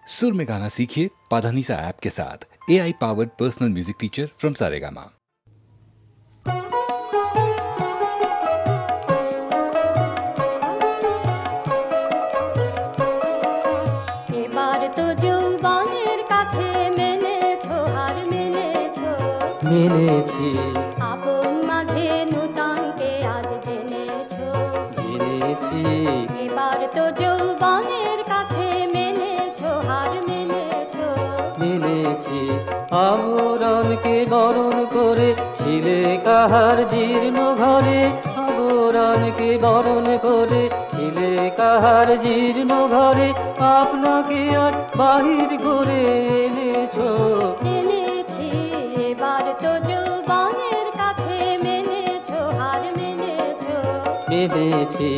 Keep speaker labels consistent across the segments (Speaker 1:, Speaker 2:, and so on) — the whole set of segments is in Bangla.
Speaker 1: सुर में गाना सीखिए पाधानीसा ऐप के साथ। AI powered personal music teacher from Saregama.
Speaker 2: এবার তো যৌবনের কাছে মেনেছো হার মেনেছো,
Speaker 3: মেনেছি
Speaker 2: আপন মাঝে নূতনকে আজ জেনেছো,
Speaker 3: জেনেছি
Speaker 2: এবার তো যৌবনের কাছে মেনেছো হার মেনেছো,
Speaker 3: মেনেছি আবরণকে বরণ করে ছিলে কাহার জীর্ণ ঘরে, আবরণকে বরণ করে ছিলে কাহার জীর্ণ ঘরে, আপনাকে আজ বাহির করে এনেছো,
Speaker 2: এনেছি এবার তো যৌবনের কাছে মেনেছো হার মেনেছো,
Speaker 3: মেনেছি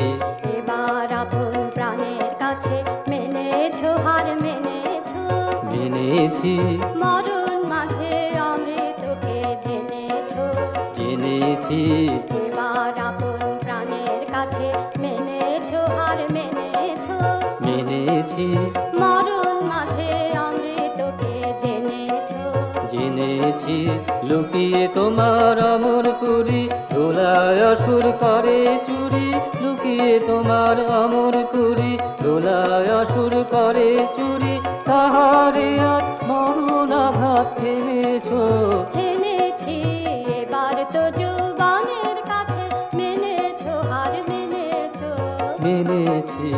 Speaker 2: এবার আপন প্রাণের কাছে মেনেছো হার মেনেছো,
Speaker 3: মেনেছি
Speaker 2: মরণ মাঝে অমৃতকে জেনেছো,
Speaker 3: জেনেছি
Speaker 2: এবার আপন প্রাণের কাছে মেনেছো হার মেনেছো,
Speaker 3: মেনেছি
Speaker 2: মরণ মাঝে অমৃতকে জেনেছো,
Speaker 3: জেনেছি লুকিয়ে তোমার অমর পুরী দোলায় অসুর করে চুরি, লুকিয়ে তোমার অমর পুরী দোলায় অসুর করে চুরি, তাহারে আজ মরণ আঘাত থেমেছো,
Speaker 2: এনেছি এবার তো যৌবনের কাছে মেনেছো হার মেনেছো,
Speaker 3: মেনেছি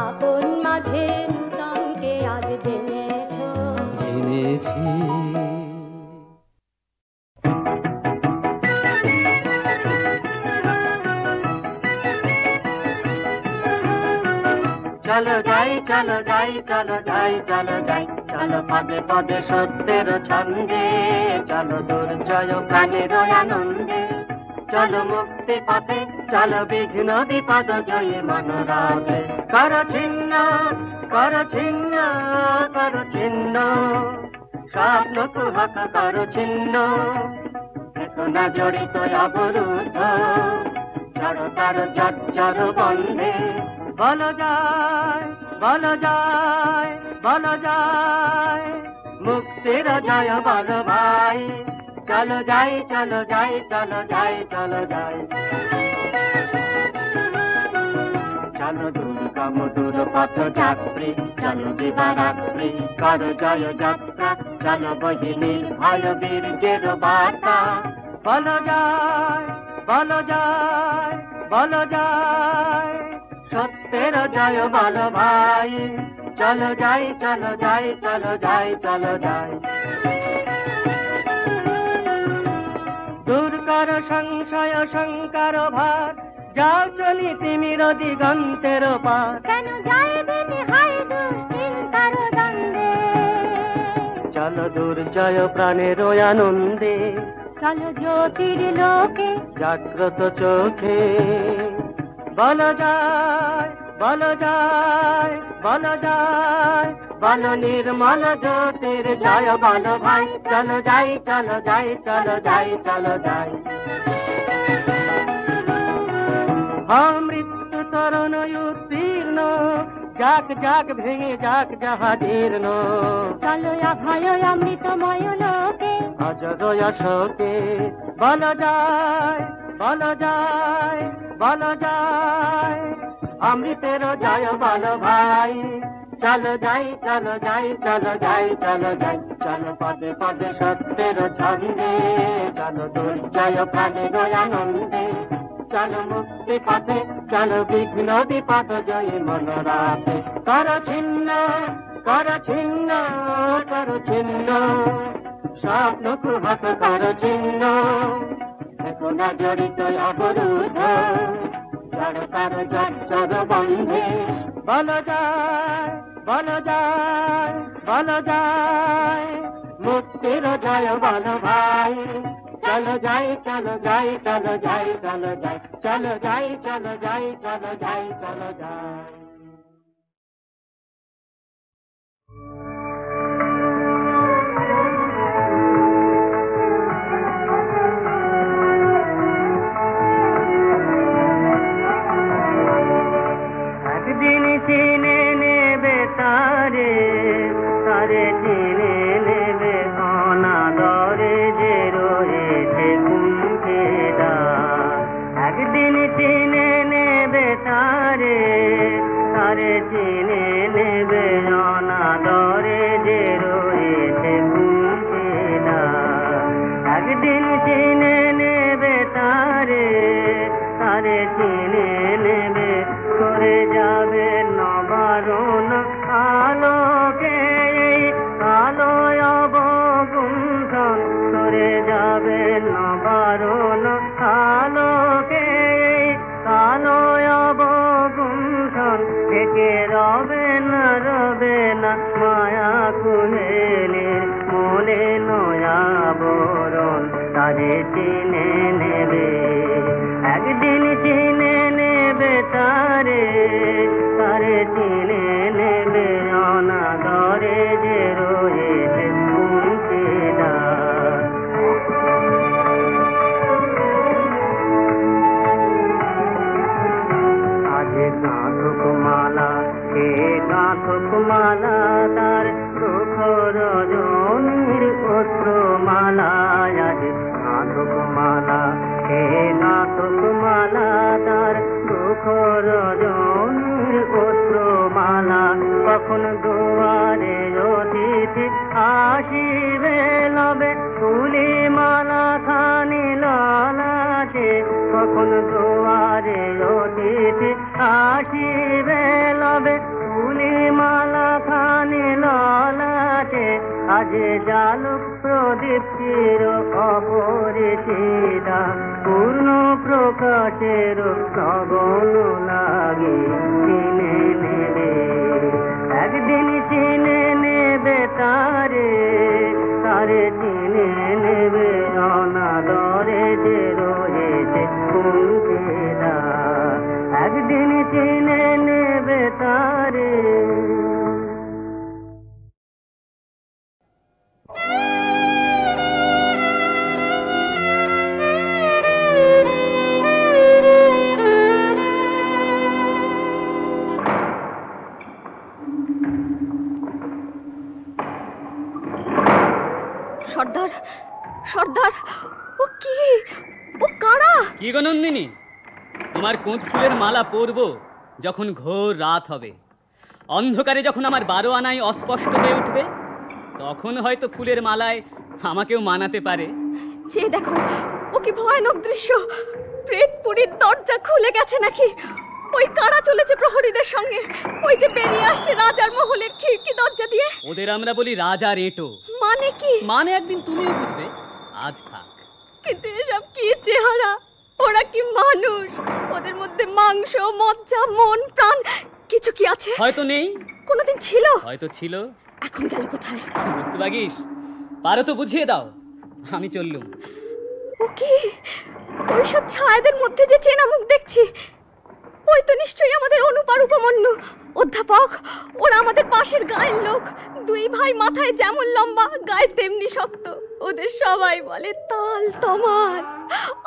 Speaker 2: আপন মাঝে নূতনকে আজ জেনেছো,
Speaker 3: জেনেছি চলো যাই চলো যাই চলো যাই চলো যাই, চলো পদে পদে সত্যের ছন্দে, চলো দুর্জয় প্রাণের আনন্দে, চলো মুক্তি পথে চলো বিঘ্ন বিপদ জয়ী মনোরথে, কর ছিন্ন কর ছিন্ন কর ছিন্ন স্বপ্ন কুহক কর ছিন্ন, চেতনা জড়িত অবরুদ্ধ জড়তার জর্জর বন্ধে, বলো যায় বলো যায় বলো যায় মুক্তির জয় বল ভাই, চলো যাই চলো যাই চলো যাই চলো যাই, চলো দুর্গম দূর পথ যাত্রী চলো দিবারাত্রি কর জয় যাত্রা, চলো বহিনীর ভয় বীর্যের বার্তা, বলো যায় বলো যায় বলো যায় সত্যের জয় বল ভাই, চলো যাই চলো যাই চলো যাই চলো যাই, দূর কর সংশয় শঙ্কার ভার, যাও চলি তিমির দিগন্তের পার,
Speaker 2: কেন যাইবে হাই দুশ্চিন্তার দ্বন্দ্বে,
Speaker 3: চলো দুর্জয় প্রাণের আনন্দে,
Speaker 2: চলো জ্যোতির লোকে
Speaker 3: জাগ্রত চোখে, বলো যায় বলো যায় বলো যায় বলো নির্মল জ্যোতির জয় বলো ভাই, চলো যাই চলো যাই চলো যাই চলো যাই, মৃত্যু তরণ উত্তীর্ণ যাক যাক ভেঙে যাক যাহা জীর্ণ,
Speaker 2: চলো অভয় অমৃতময় লোকে
Speaker 3: অজর অশোকে, বলো যায় বলো যায় বলো যায় অমৃতের জয় বলো ভাই, চলো যাই চলো যাই চলো যাই চলো যাই, চলো পদে পদে সত্যের ছন্দে, চলো দুর্জয় প্রাণের আনন্দে, চলো মুক্তি পথে চলো বিঘ্ন বিপদ জয়ী মনোরথে, কর ছিন্ন কর ছিন্ন কর ছিন্ন স্বপ্ন কুহক কর ছিন্ন, চেতনা জড়িত অবরুদ্ধ জড়তার জর্জর বন্ধে, বলো যায় বলো যায় বলো যায় মুক্তির জয় বলো ভাই, চলো যাই চলো যাই চলো যাই চলো যাই চলো যাই চলো যাই চলো যাই চলো যাই। একদিন চিনে নেবে তারে তারে চিনে নেবে অনাদরে যে রয়েছে কুণ্ঠে দ্বার। একদিন চিনে নেবে তারে, তারে চিনে নেবে অনাদরে যে রয়েছে কুণ্ঠে দ্বার। একদিন চিনে নেবে তারে, তারে চিনে নেবে, করে যাবে নবারণ আলোকে আলোয় অবগুণ্ঠন, করে যাবে নবারণ আলোকে আলোয় অবগুণ্ঠন। থেকে রবে না মায়া কুহেলির মনে নয়াবরণ, তারে চিনে নেবে, একদিন চিনে নেবে তারে, তারে চিনে নেবে অনাদরে যে রয়েছে কুণ্ঠে দ্বার। আজ গাঁথুক মালা, কে গাঁথুক মালা, তার দুঃখ রজনীর অস্ত্রমালা। আজ গাঁথুক মালা, কে গাঁথুক মালা, তার দুঃখ রজনীর অস্ত্রমালা। কখন দুয়ারে অতিথি আসিবে লবে, ফুলি মালা খানি ললাটে। কখন দুয়ারে অতিথি আসিবে লবে, ফুলি মালা খানি ললাটে। আজ জালুক প্রদীপ চির অপরিচিতা, পূর্ণ প্রকাশের সগন লাগে চিনে নেবে, একদিন চিনে নেবে তারে, তারে চিনে নেবে অনাদরে যে রয়েছে কুণ্ঠে দ্বার। একদিন চিনে নেবে তারে।
Speaker 4: সর্দার, সর্দার, ও কি, ও কারা?
Speaker 5: কি গো নন্দিনী, তোমার কোঁত ফুলের মালা পরবো যখন ঘোর রাত হবে, অন্ধকারে যখন আমার 12 আনাই অস্পষ্ট হয়ে উঠবে, তখন হয়তো ফুলের মালায় আমাকেও মানাতে পারে।
Speaker 4: যে দেখো, ও কি ভয়ানক দৃশ্য! প্রেতপুরীর দরজা খুলে গেছে নাকি? ওই কারা চলেছে প্রহরীদের সঙ্গে, ওই যে বেরিয়ে আসছে রাজার মহলের খিড়কি দরজা দিয়ে।
Speaker 5: ওদের আমরা বলি রাজার এঁটো।
Speaker 4: মানে কি?
Speaker 5: মানে একদিন তুমিও বুঝবে, আজ থাক।
Speaker 4: কিন্তু এসব কি চেহারা! ওরা কি মানুষ? ওদের মধ্যে মাংস, মজ্জা, মন, প্রাণ কিছু কি আছে?
Speaker 5: হয়তো নেই,
Speaker 4: কোনোদিন ছিল,
Speaker 5: হয়তো ছিল,
Speaker 4: এখন গেল কোথায়?
Speaker 5: বুঝতে পারিস? পারো তো বুঝিয়ে দাও, আমি চললুম।
Speaker 4: ও কি, ওইসব ছায়াদের মধ্যে যে চেনা মুখ দেখছি, ওই তো নিশ্চয়ই আমাদের অনুপার উপমন্যু অধ্যাপক। ওরা আমাদের পাশের গায়ের লোক, দুই ভাই, মাথায় যেমন লম্বা, গায়ে তেমনি শক্ত। ওদের সবাই বলে তাল তমাল।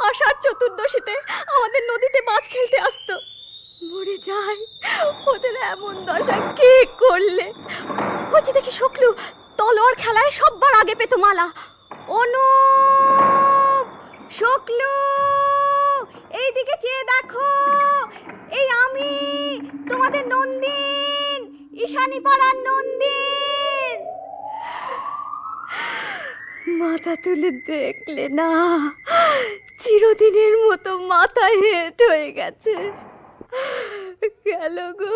Speaker 4: আষাঢ় চতুর্দশীতে আমাদের নদীতে মাছ খেলতে আসতো। মরে যায়, ওদের এমন দশা কে করলে? হচ্ছে দেখি শুক্লু তলোয়ার খেলায় সববার আগে পেত মালা। অনুপ, শুক্লু, এইদিকে চেয়ে দেখো, এই আমি তোমাদের নন্দিন, ঈশানী পাড়ার নন্দিন। মাথা তুলে দেখলে না, চিরদিনের মতো মাথা হেঁট হয়ে গেছে। গেল গো,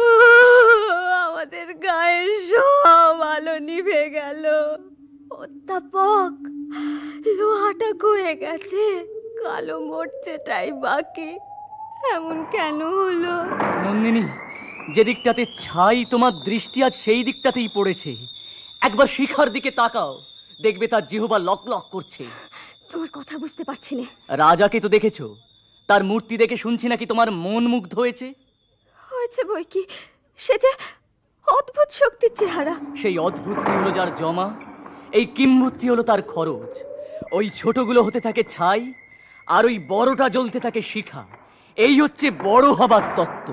Speaker 4: আমাদের গায়ের সব আলো নিভে গেল। অধ্যাপক, লোহাটা গয়ে গেছে, কালো মরছেটাই বাকি। এমন কেন হলো?
Speaker 5: নন্দিনী, যে দিকটাতে ছাই তোমার দৃষ্টি আজ সেই দিকটাতেই পড়েছে। একবার শিখার দিকে তাকাও, দেখবে তার জিহ্বা লক লক করছে।
Speaker 4: তোমার কথা বুঝতে পারছি না।
Speaker 5: রাজাকে তো দেখেছো, তার মূর্তি দেখে শুনছি নাকি তোমার মন মুগ্ধ হয়েছে।
Speaker 4: হয়েছে বই কি, সে যে অদ্ভুত শক্তির চেহারা।
Speaker 5: সেই অদ্ভুতটি হলো যার জমা, এই কিম্ভূতটি হলো তার খরচ। ওই ছোটগুলো হতে থাকে ছাই, আর ওই বড়টা জ্বলতে থাকে শিখা। এই হচ্ছে বড় হবার তত্ত্ব।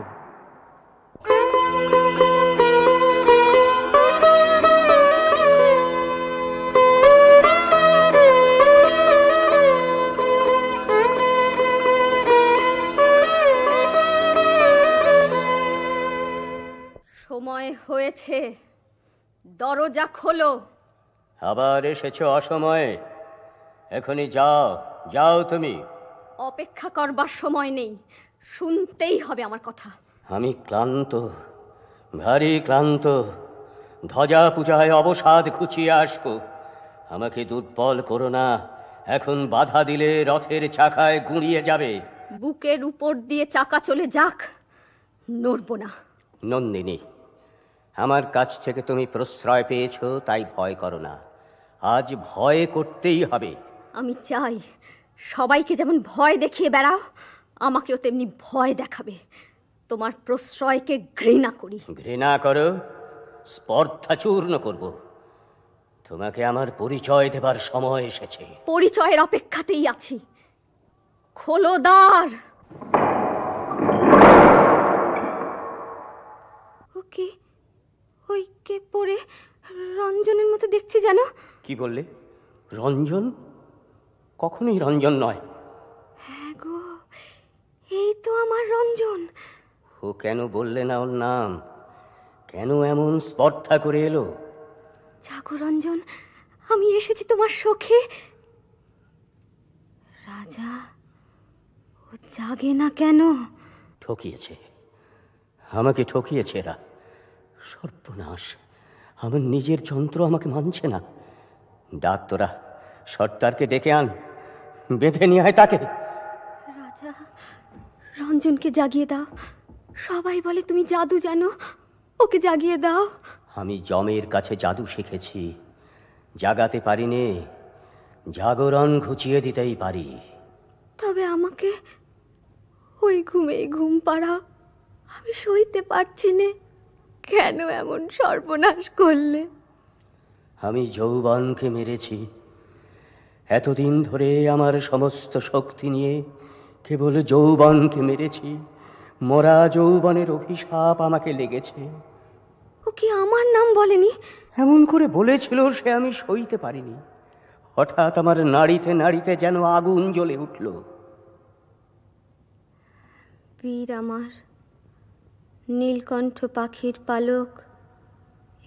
Speaker 4: হয়েছে, দরজা খোলো।
Speaker 3: আবার এসেছো অসময়ে, এখনই যাও, যাও তুমি।
Speaker 4: অপেক্ষা করবার সময় নেই, শুনতেই হবে আমার কথা।
Speaker 3: আমি ক্লান্ত, ভারী ক্লান্ত। ধ্বজা পূজায় অবসাদ ঘুচিয়ে আসবো। আমাকে দুর্বল করো না, এখন বাধা দিলে রথের চাকায় গুঁড়িয়ে যাবে।
Speaker 4: বুকের উপর দিয়ে চাকা চলে যাক, নড়ব না।
Speaker 3: নন্দিনী, আমার কাছ থেকে তুমি প্রশ্রয় পেয়েছো, তাই ভয় করো না। আজ ভয় করতেই হবে।
Speaker 4: আমি চাই সবাইকে যেমন ভয় দেখিয়ে বেড়াও, আমাকেও তেমনি ভয় দেখাবে। তোমার প্রশ্রয়কে ঘৃণা করি।
Speaker 3: ঘৃণা করো, স্পর্ধা চূর্ণ করব। তোমাকে আমার পরিচয় দেবার সময় এসেছে।
Speaker 4: পরিচয়ের অপেক্ষাতেই আছি। খোলো দ্বার। ওকে, ওই কে পড়ে রঞ্জনের মতো দেখছি যেন।
Speaker 3: কি বললে? রঞ্জন? কখনোই রঞ্জন নয়।
Speaker 4: হ্যাঁ গো, এই তো আমার রঞ্জন।
Speaker 3: ও কেন বললে না ওর নাম? কেন এমন স্পর্ধা করে এলো?
Speaker 4: জাগো রঞ্জন, আমি এসেছি তোমার সখে। রাজা, ও জাগে না কেন?
Speaker 3: ঠকিয়েছে, আমাকে ঠকিয়েছে এরা। সর্বনাশ, আমার নিজের যন্ত্র আমাকে মানছে না। ডাক তোরা, সর্দারকে ডেকে আন, বেঁধে নিয়ে আয় তাকে।
Speaker 4: রাজা, রঞ্জনকে জাগিয়ে দাও। সবাই বলে তুমি জাদু জানো, ওকে জাগিয়ে দাও।
Speaker 3: আমি যমের কাছে জাদু শিখেছি, জাগাতে পারিনি, জাগরণ ঘুচিয়ে দিতেই পারি।
Speaker 4: তবে আমাকে ওই ঘুমেই ঘুম পাড়াও, আমি সইতে পারছি নে। কেন এমন সর্বনাশ করলে?
Speaker 3: আমি যৌবনকে মেরেছি। এতদিন ধরে আমার সমস্ত শক্তি নিয়ে কেবল যৌবনকে মেরেছি। মরা যৌবনের অভিশাপ আমাকে লেগেছে।
Speaker 4: ও কি আমার নাম বলেনি?
Speaker 3: এমন করে বলেছিল, সে আমি সইতে পারিনি। হঠাৎ আমার নাড়িতে নাড়িতে যেন আগুন জ্বলে উঠল।
Speaker 4: বীর আমার, নীলকণ্ঠ পাখির পালক,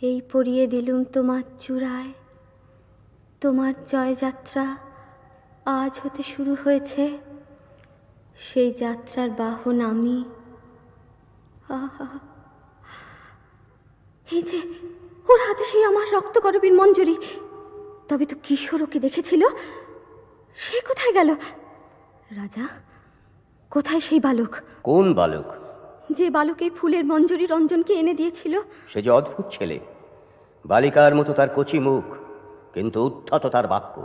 Speaker 4: এই পরিয়ে দিলুম তোমার চূড়ায়। তোমার জয়যাত্রা আজ হতে শুরু হয়েছে, সেই যাত্রার বাহন আমি। আহা, এই যে ওর হাতে সেই আমার রক্তকরবীর মঞ্জরি। তবে তো কিশোর ওকে দেখেছিল, সে কোথায় গেল? রাজা, কোথায় সেই বালক?
Speaker 3: কোন বালক?
Speaker 4: যে বালক এই ফুলের মঞ্জরি রঞ্জনকে এনে দিয়েছিল।
Speaker 3: সে যে অদ্ভুত ছেলে, বালিকার মতো তার কচি মুখ, কিন্তু উদ্ধত তার বাক্য।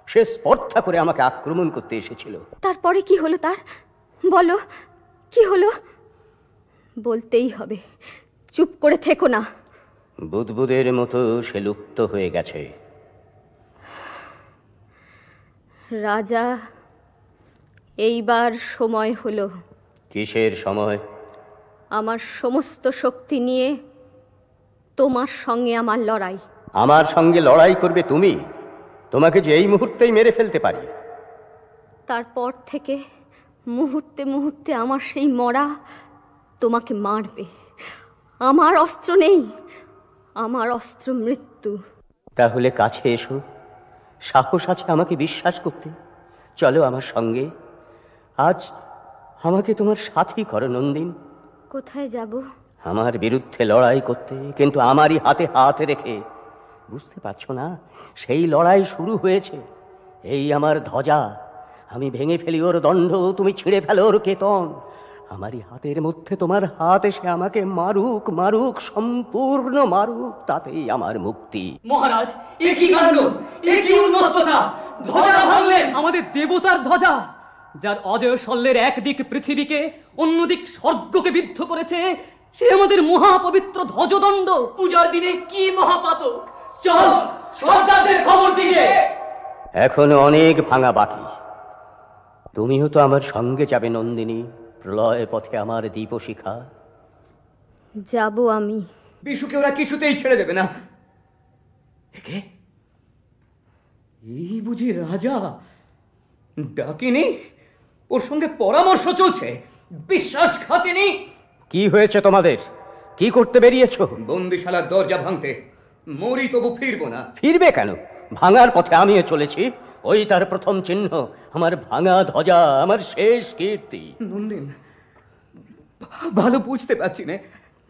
Speaker 3: সে স্পর্ধা করে আমাকে আক্রমণ করতে এসেছিল।
Speaker 4: তারপরে কি হলো তার? বলো, কি হলো? বলতেই হবে, চুপ করে থেকো না।
Speaker 3: বুদবুদের মতো সে লুপ্ত হয়ে গেছে।
Speaker 4: রাজা, এইবার সময় হলো।
Speaker 3: কিসের সময়?
Speaker 4: আমার সমস্ত শক্তি নিয়ে তোমার সঙ্গে আমার লড়াই।
Speaker 3: আমার সঙ্গে লড়াই করবে তুমি? তোমাকে যে এই মুহূর্তেই মেরে ফেলতে পারি।
Speaker 4: তারপর থেকে মুহূর্তে মুহূর্তে আমার সেই মরা তোমাকে মারবে। আমার অস্ত্র নেই, আমার অস্ত্র মৃত্যু।
Speaker 3: তাহলে কাছে এসো, সাহস আছে আমাকে বিশ্বাস করতে। চলো আমার সঙ্গে, আজ আমাকে তোমার সাথী করো নন্দিন।
Speaker 4: কোথায় যাব?
Speaker 3: আমার বিরুদ্ধে লড়াই করতে, কিন্তু আমারই হাতে হাত রেখে। বুঝতে পারছো না? সেই লড়াই শুরু হয়েছে। এই আমার ধ্বজা, আমি ভেঙে ফেলি ওর দণ্ড, তুমি ছিঁড়ে ফেলো ওর কেতন। আমারই হাতের মধ্যে তোমার হাত এসে আমাকে মারুক, মারুক, সম্পূর্ণ মারুক, তাতেই আমার মুক্তি।
Speaker 5: মহারাজ, এ কি কাণ্ড, এ কি উন্মত্ততা! ধ্বজা ভাঙলেন, আমাদের দেবতার ধ্বজা, যার অজয় শল্যের একদিক পৃথিবীকে, অন্যদিক স্বর্গকে বিদ্ধ করেছে। সে আমাদের মহাপবিত্র ধ্বজদণ্ড। পূজার দিনে কি মহাপাতক! চল, সর্দারদের খবর দিকে।
Speaker 3: এখনো অনেক ভাঙা বাকি। তুমিও তো আমার সঙ্গে যাবে নন্দিনী, প্রলয় পথে আমার দীপশিখা।
Speaker 4: যাব আমি।
Speaker 5: বিশুকে ওরা কিছুতেই ছেড়ে দেবে না। একে এই বুঝি রাজা? ডাকিনি, ওর সঙ্গে পরামর্শ চলছে। বিশ্বাসঘাতিনী!
Speaker 3: কি হয়েছে তোমাদের? কি করতে বেরিয়েছো?
Speaker 6: বন্দিশালার দরজা ভাঙতে। মরি তবু ফিরবো না।
Speaker 3: ফিরবে কেন? ভাঙার পথে আমিও চলেছি। ওই তার প্রথম চিহ্ন, আমার ভাঙা ধ্বজা, আমার শেষ কীর্তি।
Speaker 6: নন্দিন, ভালো বুঝতে পারছি না,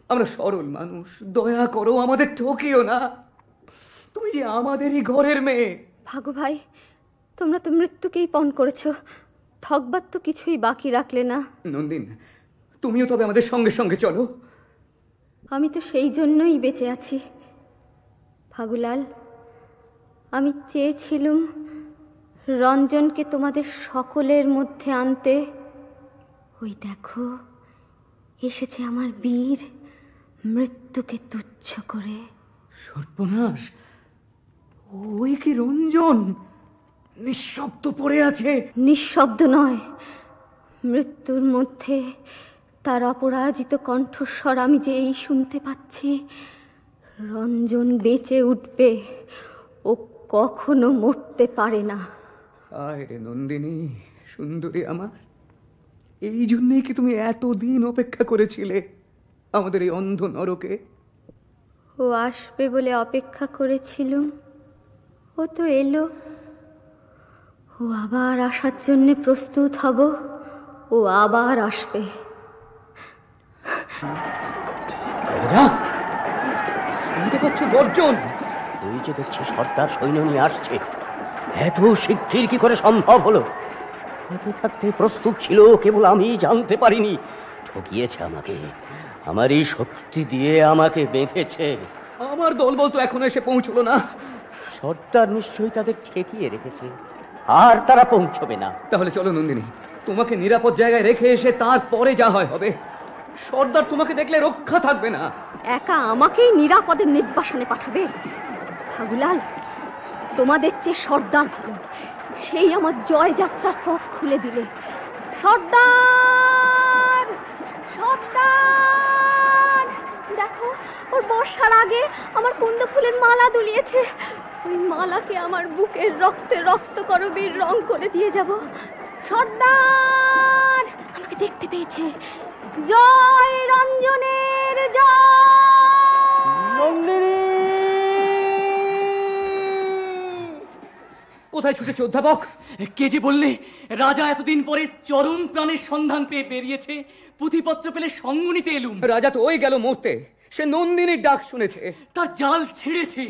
Speaker 6: আমরা সরল মানুষ, দয়া করো, আমাদের ঠকিও না। তুমি যে আমাদেরই ঘরের মেয়ে।
Speaker 4: ভাগু ভাই, তোমরা তো মৃত্যুকেই পণ করেছো, ঠকবার তো কিছুই বাকি রাখলে না।
Speaker 6: নন্দিন, তুমিও তবে আমাদের সঙ্গে সঙ্গে চলো।
Speaker 4: আমি তো সেই জন্যই বেঁচে আছি ভাগুলাল। আমি চেয়েছিলুম রঞ্জনকে তোমাদের সকলের মধ্যে আনতে। ওই দেখো, এসেছে আমার বীর, মৃত্যুকে তুচ্ছ করে।
Speaker 6: সর্বনাশ, ওই কি রঞ্জন? নিঃশব্দ পড়ে আছে।
Speaker 4: নিঃশব্দ নয়, মৃত্যুর মধ্যে তার অপরাজিত কণ্ঠস্বর আমি যে এই শুনতে পাচ্ছি। রঞ্জন বেঁচে উঠবে, ও কখনো মরতে পারে না।
Speaker 6: আয় রে নন্দিনী, সুন্দরী আমার, এই জন্যই কি তুমি এতদিন অপেক্ষা করেছিলে আমাদের এই অন্ধ নরকে?
Speaker 4: ও আসবে বলে অপেক্ষা করেছিলুম, ও তো এলো। ও আবার আসার জন্যে প্রস্তুত হব, ও আবার আসবে।
Speaker 6: শুনতে পাচ্ছ গর্জন?
Speaker 3: ওই যে দেখছি সর্দার সৈন্য নিয়ে আসছে। এত শিগগির কি করে সম্ভব হলো? আগে থাকতে প্রস্তুত ছিল, কেবল আমি জানতে পারিনি। ঠকিয়েছে আমাকে, আমার এই শক্তি দিয়ে আমাকে বেঁধেছে।
Speaker 6: আমার দলবল তো এখনো এসে পৌঁছলো না।
Speaker 3: সর্দার নিশ্চয়ই তাদের ঠেকিয়ে রেখেছে, আর তারা পৌঁছবে না।
Speaker 6: তাহলে চলো নন্দিনী, তোমাকে নিরাপদ জায়গায় রেখে এসে তারপরে যা হয় হবে। সর্দার তোমাকে দেখলে রক্ষা থাকবে না।
Speaker 4: একা আমাকেই নিরাপদে নির্বাসনে পাঠাবে? ভাগুলাল, তোমাদের চেয়ে সর্দার ভালো, সেই আমার জয় যাত্রার পথ খুলে দিলে। সর্দার, সর্দার, দেখো, ওর বর্ষার আগে আমার কুন্দ ফুলের মালা দুলিয়েছে। ওই মালাকে আমার বুকের রক্তে রক্তকরবীর রং করে দিয়ে যাব। সর্দার আমাকে দেখতে পেয়েছে। জয় রঞ্জনের জয়।
Speaker 6: কোথায় ছুটেছে অধ্যাপক?
Speaker 5: কে যে বললে রাজা এতদিন পরে চরম প্রাণের সন্ধান পেয়ে বেরিয়েছে, পুঁথিপত্র পেলে সঙ্গ নিতে এলুম।
Speaker 6: রাজা তো ওই গেল মরতে, সে নন্দিনীর ডাক শুনেছে,
Speaker 5: তার জাল ছিঁড়েছে।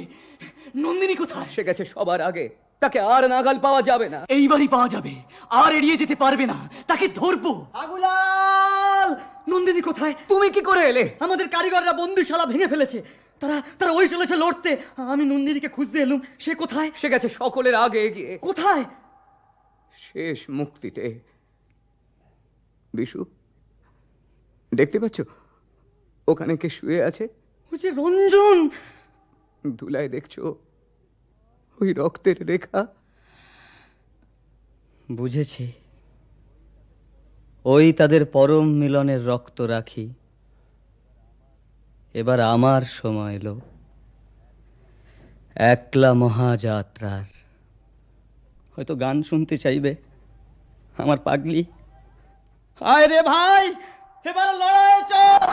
Speaker 5: নন্দিনী কোথায়?
Speaker 6: সে গেছে সবার আগে, তাকে আর নাগাল পাওয়া যাবে না।
Speaker 5: এইবারই পাওয়া যাবে, আর এড়িয়ে যেতে পারবে না, তাকে ধরবো।
Speaker 7: ভাগুলাল, নন্দিনী কোথায়?
Speaker 6: তুমি কি করে এলে?
Speaker 7: আমাদের কারিগররা বন্দিশালা ভেঙে ফেলেছে, তারা ওই চলেছে লড়তে। আমি নন্দিনীকে খুঁজতে এলুম, সে কোথায়?
Speaker 6: সে গেছে সকলের আগে এগিয়ে।
Speaker 7: কোথায়?
Speaker 6: শেষ মুক্তিতে। বিশু, দেখতে পাচ্ছ ওখানে কে শুয়ে আছে?
Speaker 7: ওই যে রঞ্জন।
Speaker 6: ধুলায় দেখছো ওই রক্তের রেখা?
Speaker 7: বুঝেছি, ওই তাদের পরম মিলনের রক্ত রাখি। এবার আমার সময় এলো একলা মহাযাত্রার। হয়তো গান শুনতে চাইবে আমার পাগলি। হায় রে ভাই, এবার লড়াই চল।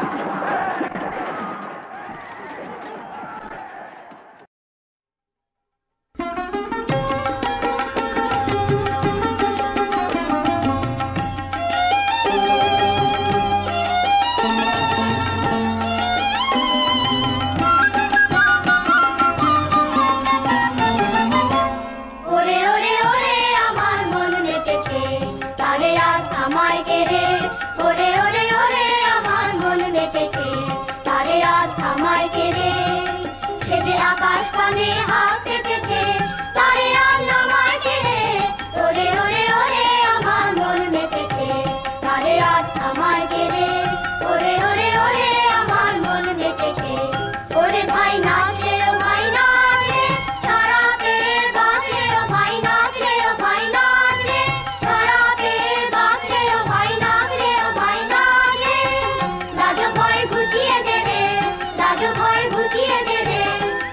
Speaker 8: ভয় ঘুচিয়ে দেবে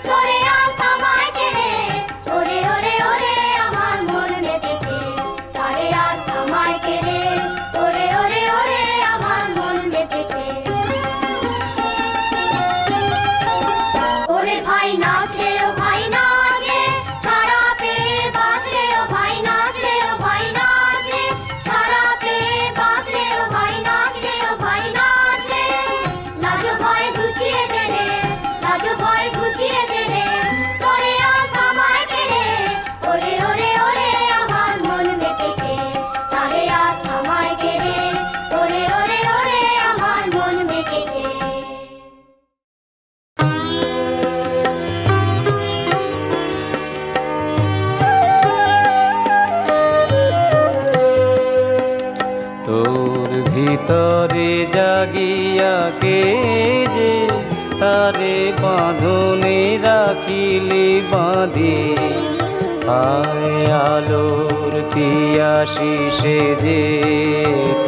Speaker 8: তোরে আজ আমায় কেড়ে
Speaker 2: নাচ রে ও ভাই নাচ রে, ছাড়া পেয়ে বাঁচ রে ও ভাই নাচ রে ও ভাই নাচ রে, ছাড়া পেয়ে বাঁচ রে ও ভাই নাচ রে ও ভাই নাচ রে। লাজ ভয় ঘুচিয়ে দে রে, লাজ ভয় ঘুচিয়ে দে রে, তোরে আজ আমায় পেরে, ওরে ওরে ওরে আমার মন মেতেছে, তারে আজ আমায় পেরে, ওরে ওরে ওরে আমার মন মেতেছে।
Speaker 3: তোর ভিতরে জাগিয়া কে যে তারে বাঁধনে রাখিলি বাঁধি, আয় আলোর পিয়াসি সে যে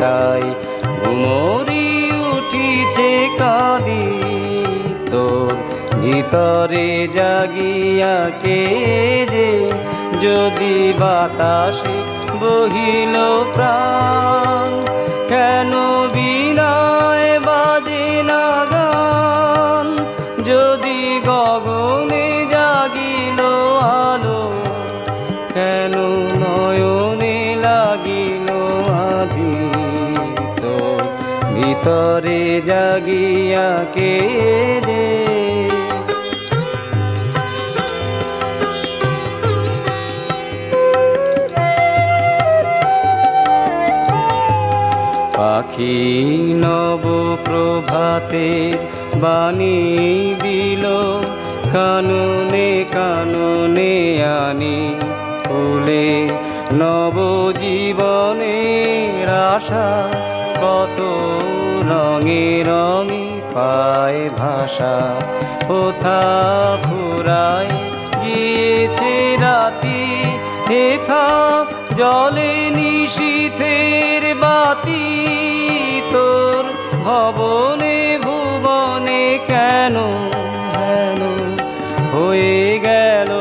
Speaker 3: তাই ঘুমরি উঠিছে কাঁদি। তোর ভিতরে জাগিয়া কে যে যদি বাতাসে বহিল প্রাণ, কেন বিনায় বাজে না গান, যদি গগনে জাগিল আলো, কেন নয়নে লাগিল আধি। তোর ভিতরে জাগিয়া কে যে পাখি নব প্রভাতের বাণী দিল, কাননে কাননে আনি ফুলে নব জীবনের আশা, কত রঙে রঙে পায় ভাষা। কোথা ফুরায় গিয়েছে রাতি, হেথা জলে নিশীথের বাতি। তোর ভবনে ভুবনে কেন হেন হয়ে গেল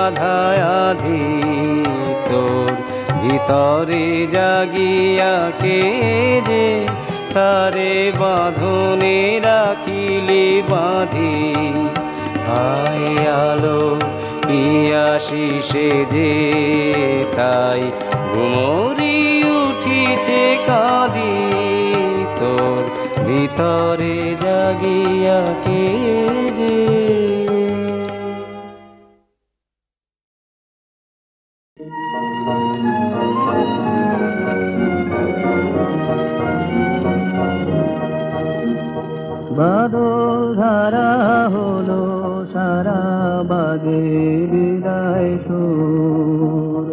Speaker 3: আধা আধি। তোর ভিতরে জাগিয়া কে যে তারে বাঁধনে রাখিলি বাঁধি, আয় আলো পিয়াসি সে যে তাই ঘুমরি উঠিছে কাঁদি। তোর ভিতরে জাগিয়া কে যে
Speaker 8: বাদল ধারা হলো সারা বাগে বিদায় সুর,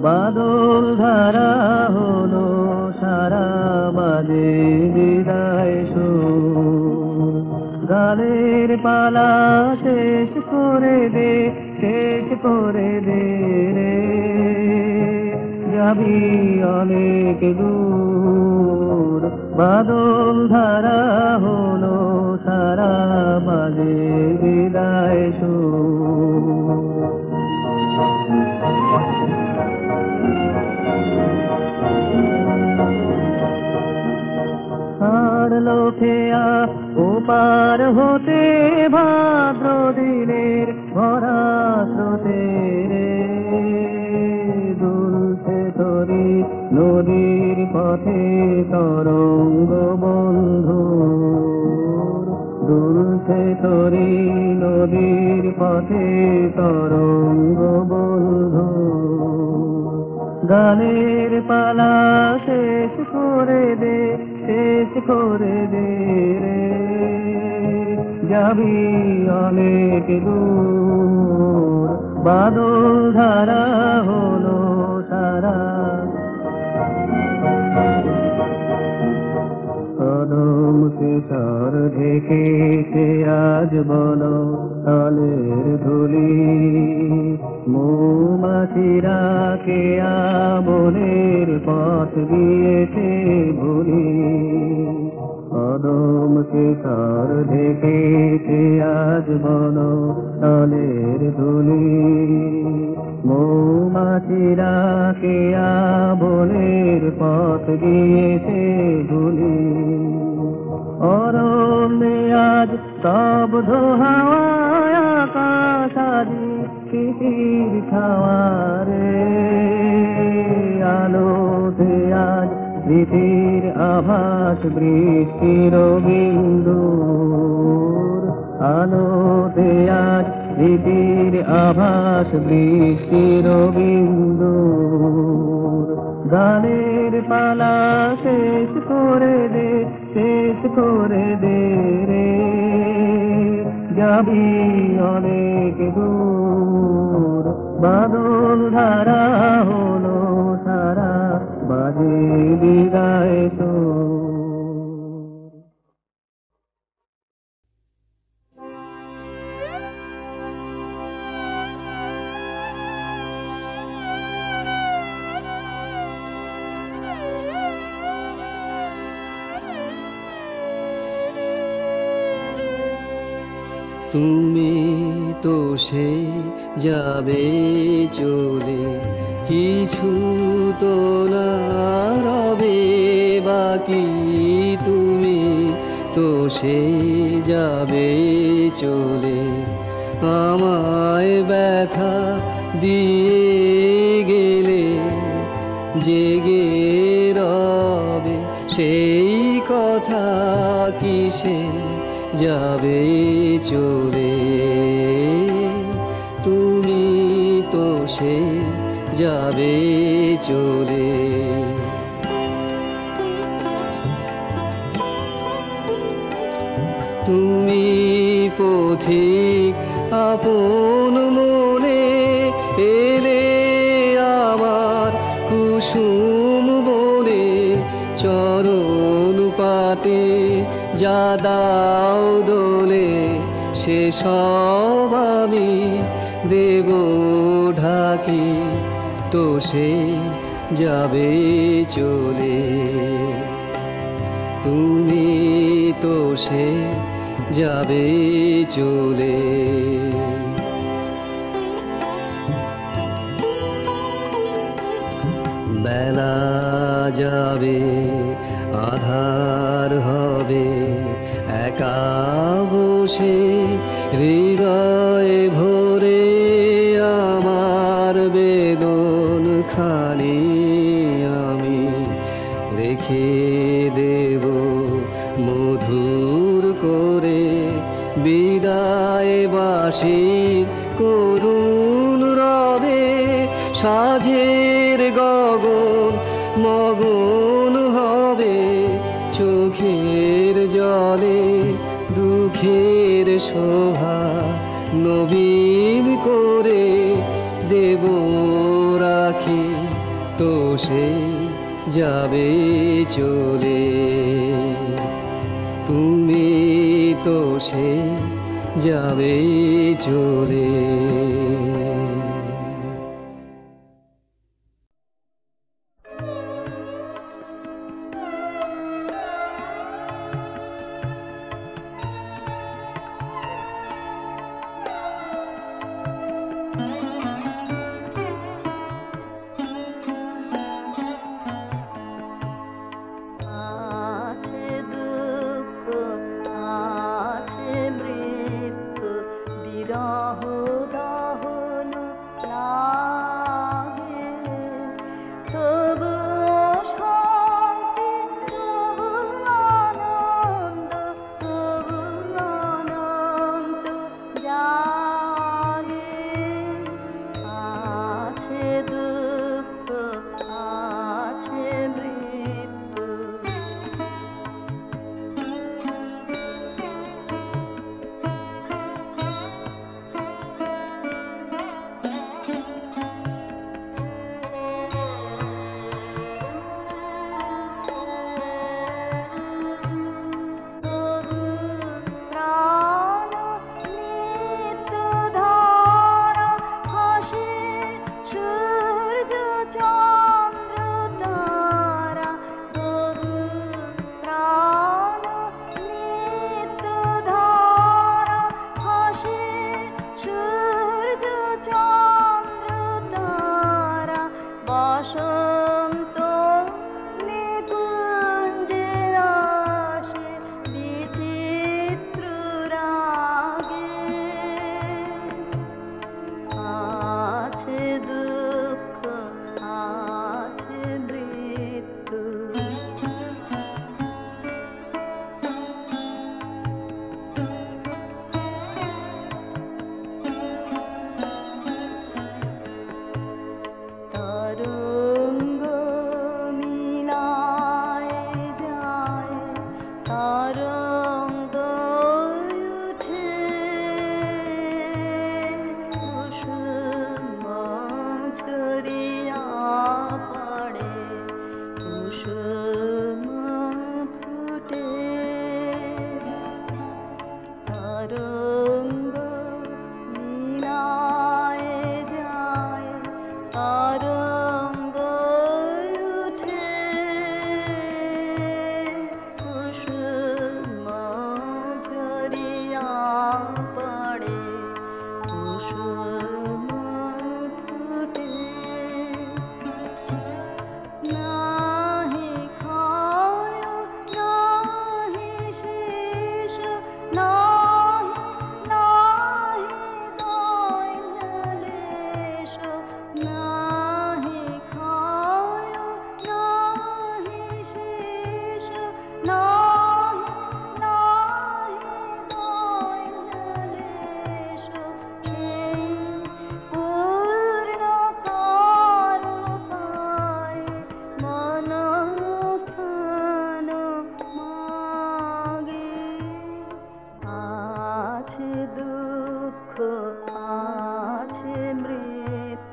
Speaker 8: বাদল ধারা হলো সারা বাগে বিদায় সুর। গানের পালা শেষ করে দে, শেষ করে দে রে, যাবি অনেক দূর। বাদল ধারা হলো সারা বাজে বিদায় সুর। আর লোকেয়া ওপার হতে ভাদ্র দিনের ভরা স্রোতে রে, দুলছে তরি নদীর পথে তরঙ্গ বন্ধু, দুলছে তরি নদীর পথে তরঙ্গ বন্ধু। গানের পালা শেষ করে দে, শেষ করে দে রে, যাবি অনেক দূর। বাদল ধারা হলো সারা, কদম কেশর ঢেকেছে আজ বলো তলের ধুলি, মৌমাছিরা কেয়া বনের পথ গিয়েছে ভুলি। কদম কেশর ঢেকেছে আজ বলো তলের ধুলি, মৌমাছিরা কেয়া বনের পথ গিয়েছে ভুলি। অরণ্যে আজ স্তব্ধ হাওয়ায় আকাশ বাজি শিশির ছাওয়ারে আলোতে আজ স্মৃতির আভাস বৃষ্টির বিন্দুর আলোতে আজ স্মৃতির আভাস বৃষ্টির বিন্দুর গানের পালা শেষ করে দে রে যাবি অনেক দূর বাদল ধারা হলো সারা বাজে বিদায় সুর
Speaker 9: তুমি তো সে যাবে চলে কিছু তো না রবে বাকি তুমি তো সে যাবে চলে আমায় ব্যথা দিয়ে গেলে জেগে রবে সেই কথা কিসে যাবে চলে তুমি তো সে যাবে চলে তুমি পথিক আপন মনে এলে আমার কুসুম বনে চরণ পাতে যা দাও দোলে সে সব আমি দেব ঢাকি তো সে যাবে চলে তুমি তো সে যাবে চলে বেলা যাবে আধার হবে একা বসে হৃদয় ভরে আমার বেদন খানি আমি রেখে দেব মধুর করে বিদায় বাসি করুণ রবে সাঁঝের গগন মগন হবে চোখের জলে দুঃখের শোভা নবীন করে দেব রাখি তো সে যাবে চলে তুমি তো সে যাবে চলে
Speaker 10: আছে দুঃখ আছে মৃত্যু বিরহ দাহ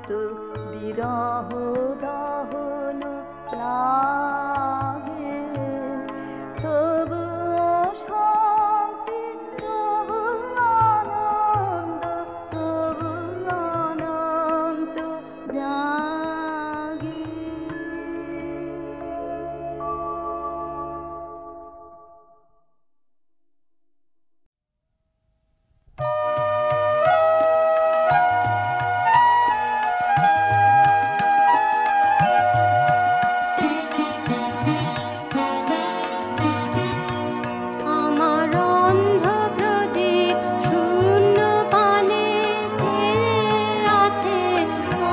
Speaker 10: বিরহ দহন লাগে, তবু শান্তি, তবু আনন্দ, তবু অনন্ত জাগে।
Speaker 2: আমার অন্ধ প্রদীপ শূন্য পানে চেয়ে আছে,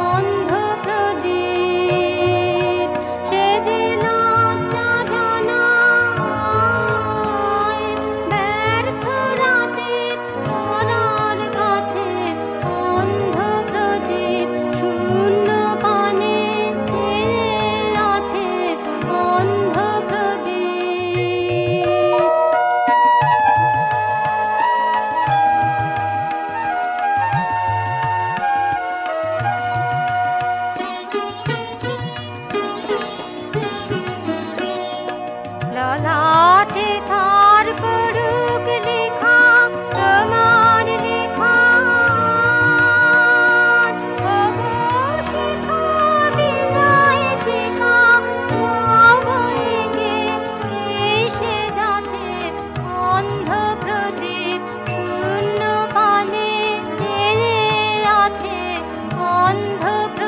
Speaker 2: অন্ধ প্রদীপ সে যে লজ্জা জানায় ব্যর্থ রাতের তারার কাছে। অন্ধ প্রদীপ শূন্য পানে চেয়ে আছে, অন্ধ প্রদীপ। ললাটে তার পড়ুক লেখা, তোমার লেখা। ওগো শেখা বিজয় টিকা, নগরীকে এসে যাচ্ছে। অন্ধ প্রদীপ শূন্য পানে চেয়ে আছে, অন্ধ প্রদীপ।